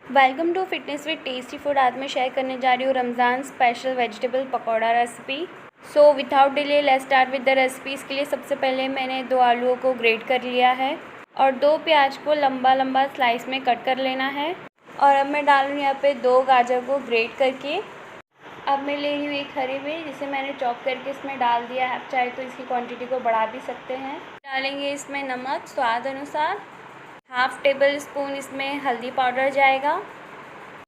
Welcome to fitness with tasty food. आज मैं share करने जा रही हूँ Ramzan special vegetable pakora recipe. So without delay let's start with the recipe. इसके लिए सबसे पहले मैंने 2 आलूओं को ग्रेट कर लिया है और 2 प्याज को लंबा लंबा स्लाइस में कट कर लेना है। और अब मैं डाल रही हूँ यहाँ पे 2 गाजर को ग्रेट करके। अब मैं ले रही हूँ एक हरी मिर्च जिसे मैंने चॉप करके इसमें डाल दिया है। आप चाहे तो इसकी क्वांटिटी को बढ़ा भी सकते हैं। डालेंगे इसमें नमक स्वाद अनुसार। हाफ़ टेबल स्पून इसमें हल्दी पाउडर जाएगा।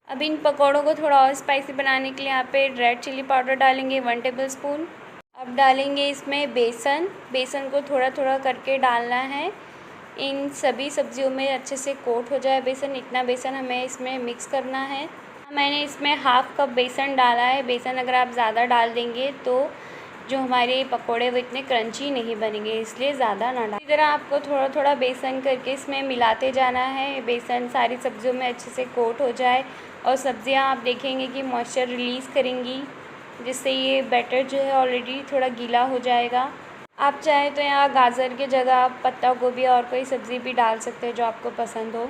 अब इन पकौड़ों को थोड़ा और स्पाइसी बनाने के लिए यहाँ पे रेड चिली पाउडर डालेंगे 1 टेबल स्पून। अब डालेंगे इसमें बेसन को थोड़ा थोड़ा करके डालना है। इन सभी सब्जियों में अच्छे से कोट हो जाए बेसन, इतना बेसन हमें इसमें मिक्स करना है। मैंने इसमें हाफ़ कप बेसन डाला है। बेसन अगर आप ज़्यादा डाल देंगे तो जो हमारे पकोड़े वो इतने क्रंची नहीं बनेंगे, इसलिए ज़्यादा ना डालें। इसी तरह आपको थोड़ा थोड़ा बेसन करके इसमें मिलाते जाना है। बेसन सारी सब्जियों में अच्छे से कोट हो जाए और सब्जियां आप देखेंगे कि मॉइस्चर रिलीज़ करेंगी, जिससे ये बैटर जो है ऑलरेडी थोड़ा गीला हो जाएगा। आप चाहें तो यहाँ गाजर की जगह आप पत्ता गोभी और कोई सब्ज़ी भी डाल सकते हैं जो आपको पसंद हो।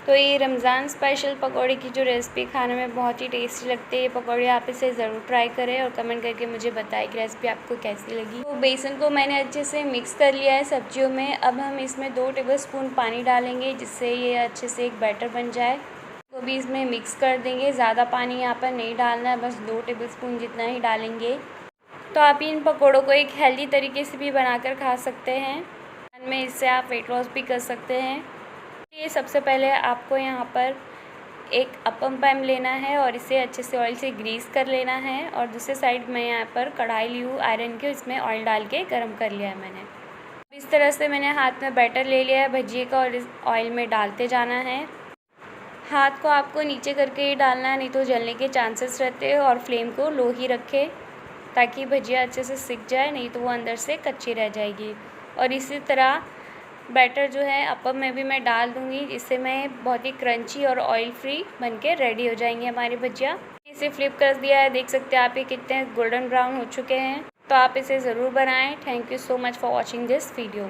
तो ये रमज़ान स्पेशल पकौड़े की जो रेसिपी खाने में बहुत ही टेस्टी लगती है। ये पकौड़े आप इसे ज़रूर ट्राई करें और कमेंट करके मुझे बताएं कि रेसिपी आपको कैसी लगी। तो बेसन को मैंने अच्छे से मिक्स कर लिया है सब्जियों में। अब हम इसमें 2 टेबलस्पून पानी डालेंगे जिससे ये अच्छे से एक बैटर बन जाए। तो भी इसमें मिक्स कर देंगे। ज़्यादा पानी यहाँ पर नहीं डालना है, बस 2 टेबलस्पून जितना ही डालेंगे। तो आप इन पकौड़ों को एक हेल्दी तरीके से भी बनाकर खा सकते हैं। में इससे आप वेट लॉस भी कर सकते हैं। ये सबसे पहले आपको यहाँ पर एक अपम पैन लेना है और इसे अच्छे से ऑयल से ग्रीस कर लेना है। और दूसरे साइड में यहाँ पर कढ़ाई ली हूँ आयरन की, इसमें ऑयल डाल के गरम कर लिया है मैंने। इस तरह से मैंने हाथ में बैटर ले लिया है भजिए का और इस ऑयल में डालते जाना है। हाथ को आपको नीचे करके ही डालना है, नहीं तो जलने के चांसेस रहते हैं। और फ्लेम को लो ही रखें ताकि भजिया अच्छे से सिक जाए, नहीं तो वो अंदर से कच्ची रह जाएगी। और इसी तरह बैटर जो है अपम में भी मैं डाल दूँगी, जिससे मैं बहुत ही क्रंची और ऑयल फ्री बनके रेडी हो जाएंगे हमारी भजिया। इसे फ्लिप कर दिया है, देख सकते हैं आप ये कितने गोल्डन ब्राउन हो चुके हैं। तो आप इसे ज़रूर बनाएं। Thank you so much for watching this video.